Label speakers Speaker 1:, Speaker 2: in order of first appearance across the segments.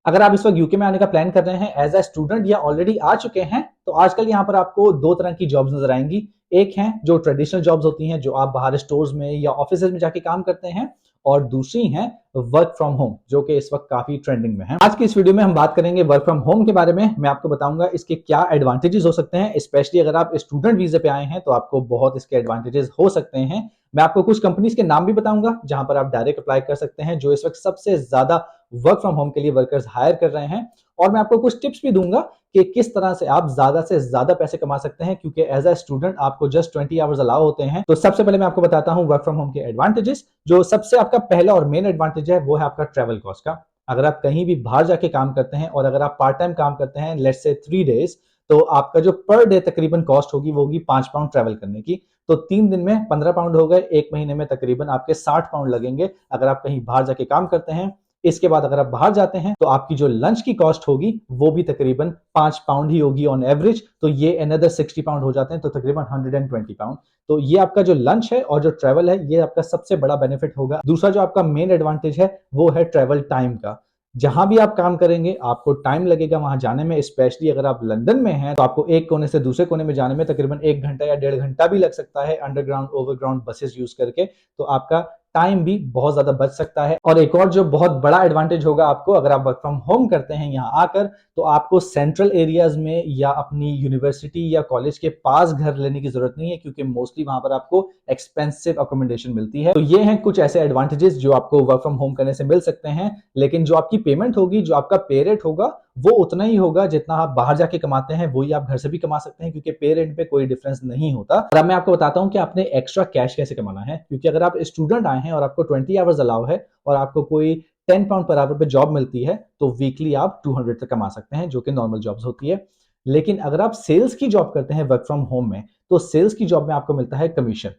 Speaker 1: अगर आप इस वक्त यूके में आने का प्लान कर रहे हैं एज अ स्टूडेंट या ऑलरेडी आ चुके हैं, तो आजकल यहाँ पर आपको दो तरह की जॉब्स नजर आएंगी। एक है जो ट्रेडिशनल जॉब्स होती हैं, जो आप बाहर स्टोर्स में या ऑफिस में जाके काम करते हैं, और दूसरी है वर्क फ्रॉम होम, जो कि इस वक्त काफी ट्रेंडिंग में है। आज की इस वीडियो में हम बात करेंगे वर्क फ्रॉम होम के बारे में। मैं आपको बताऊंगा इसके क्या एडवांटेजेस हो सकते हैं, स्पेशली अगर आप स्टूडेंट वीजा पे आए हैं तो आपको बहुत इसके एडवांटेजेस हो सकते हैं। मैं आपको कुछ कंपनीज के नाम भी बताऊंगा जहां पर आप डायरेक्ट अप्लाई कर सकते हैं, जो इस वक्त सबसे ज्यादा वर्क फ्रॉम होम के लिए वर्कर्स हायर कर रहे हैं। और मैं आपको कुछ टिप्स भी दूंगा कि किस तरह से आप ज्यादा से ज्यादा पैसे कमा सकते हैं, क्योंकि एज अ स्टूडेंट आपको जस्ट 20 आवर्स अलाउ होते हैं। तो सबसे पहले मैं आपको बताता हूं वर्क फ्रॉम होम के एडवांटेजेस। जो सबसे आपका पहला और मेन एडवांटेज है वो है आपका ट्रैवल कॉस्ट का। अगर आप कहीं भी बाहर जाके काम करते हैं और अगर आप पार्ट टाइम काम करते हैं, लेट्स से 3 डेज, तो आपका जो पर डे तकरीबन कॉस्ट होगी वो होगी 5 पाउंड ट्रैवल करने की। तो 3 दिन में 15 पाउंड हो गए, एक महीने में तकरीबन आपके 60 पाउंड लगेंगे अगर आप कहीं बाहर जाके काम करते हैं। इसके बाद अगर आप बाहर जाते हैं तो आपकी जो लंच की कॉस्ट होगी वो भी तकरीबन 5 पाउंड ही होगी ऑन एवरेज। तो ये अनदर 60 पाउंड हो जाते हैं, तो तकरीबन 120 पाउंड। तो ये आपका जो लंच है और जो ट्रैवल है, ये आपका सबसे बड़ा बेनिफिट होगा। दूसरा जो आपका मेन एडवांटेज है वो है ट्रैवल टाइम का। जहां भी आप काम करेंगे आपको टाइम लगेगा वहां जाने में। स्पेशली अगर आप लंदन में हैं तो आपको एक कोने से दूसरे कोने में जाने में तकरीबन 1 घंटा या 1.5 घंटा भी लग सकता है, अंडरग्राउंड ओवरग्राउंड बसेस यूज करके। तो आपका टाइम भी बहुत ज्यादा बच सकता है। और एक और जो बहुत बड़ा एडवांटेज होगा आपको अगर आप वर्क फ्रॉम होम करते हैं यहाँ आकर, तो आपको सेंट्रल एरियाज में या अपनी यूनिवर्सिटी या कॉलेज के पास घर लेने की जरूरत नहीं है, क्योंकि मोस्टली वहां पर आपको एक्सपेंसिव अकोमोडेशन मिलती है। तो ये हैं कुछ ऐसे एडवांटेजेस जो आपको वर्क फ्रॉम होम करने से मिल सकते हैं। लेकिन जो आपकी पेमेंट होगी, जो आपका पे रेट होगा, वो उतना ही होगा जितना आप बाहर जाके कमाते हैं, वही आप घर से भी कमा सकते हैं, क्योंकि पे रेट पे कोई डिफरेंस नहीं होता। और अब मैं आपको बताता हूं कि आपने एक्स्ट्रा कैश कैसे कमाना है। क्योंकि अगर आप स्टूडेंट आए हैं और आपको 20 आवर्स अलाउ है और आपको कोई 10 पाउंड पर आवर पे जॉब मिलती है, तो वीकली आप 200 तक कमा सकते हैं, जो कि नॉर्मल जॉब्स होती है। लेकिन अगर आप सेल्स की जॉब करते हैं वर्क फ्रॉम होम में, तो सेल्स की जॉब में आपको मिलता है कमीशन।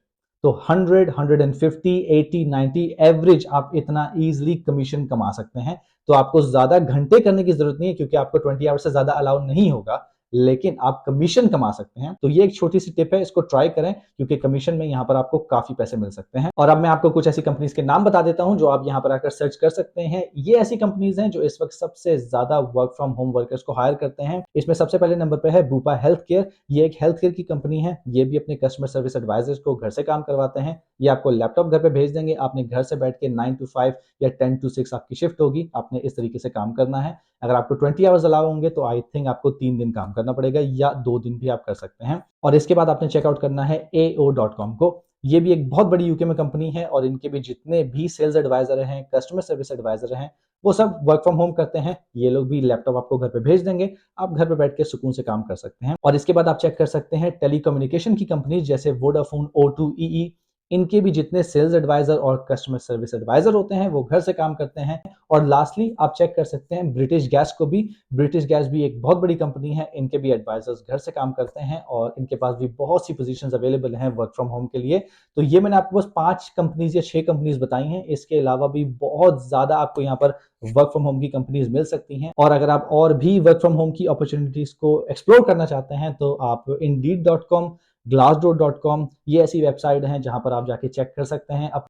Speaker 1: तो 100, 150, 80, 90 एवरेज आप इतना इजीली कमीशन कमा सकते हैं। तो आपको ज्यादा घंटे करने की जरूरत नहीं है, क्योंकि आपको 20 आवर्स से ज्यादा अलाउ नहीं होगा। लेकिन आप कमीशन कमा सकते हैं। तो ये एक छोटी सी टिप है, इसको ट्राई करें, क्योंकि कमीशन में यहां पर आपको काफी पैसे मिल सकते हैं। और अब मैं आपको कुछ ऐसी कंपनीज के नाम बता देता हूं जो आप यहां पर आकर सर्च कर सकते हैं। ये ऐसी कंपनीज हैं जो इस वक्त सबसे ज्यादा वर्क फ्रॉम होम वर्कर्स को हायर करते हैं। इसमें सबसे पहले नंबर पर है बुपा हेल्थ केयर। ये एक हेल्थ केयर की कंपनी है। ये भी अपने कस्टमर सर्विस एडवाइजर्स को घर से काम करवाते हैं। ये आपको लैपटॉप घर पे भेज देंगे, आपने घर से बैठ के 9 to 5 या 10 to 6 आपकी शिफ्ट होगी, आपने इस तरीके से काम करना है। अगर आपको 20 आवर्स अलाउ होंगे तो आई थिंक आपको 3 दिन काम करना पड़ेगा, या 2 दिन भी आप कर सकते हैं। और इसके बाद आपने चेकआउट करना है AO.com को। ये भी एक बहुत बड़ी यूके में कंपनी है, और इनके भी जितने भी सेल्स एडवाइजर हैं, कस्टमर सर्विस एडवाइजर हैं, वो सब वर्क फ्रॉम होम करते हैं। ये लोग भी लैपटॉप आपको घर पे भेज देंगे, आप घर पे बैठ के सुकून से काम कर सकते हैं। और इसके बाद आप चेक कर सकते हैं टेलीकम्युनिकेशन की कंपनी जैसे वोडाफोन, O2, EE। इनके भी जितने सेल्स एडवाइजर और कस्टमर सर्विस एडवाइजर होते हैं वो घर से काम करते हैं। और लास्टली आप चेक कर सकते हैं ब्रिटिश गैस को भी। ब्रिटिश गैस भी एक बहुत बड़ी कंपनी है, इनके भी एडवाइजर्स घर से काम करते हैं, और इनके पास भी बहुत सी पोजीशंस अवेलेबल हैं वर्क फ्रॉम होम के लिए। तो ये मैंने आपको बस 5 कंपनीज या 6 कंपनीज बताई हैं। इसके अलावा भी बहुत ज्यादा आपको यहाँ पर वर्क फ्रॉम होम की कंपनीज मिल सकती हैं। और अगर आप और भी वर्क फ्रॉम होम की अपॉर्चुनिटीज को एक्सप्लोर करना चाहते हैं, तो आप Indeed.com, Glassdoor.com, ये ऐसी वेबसाइट हैं जहां पर आप जाके चेक कर सकते हैं।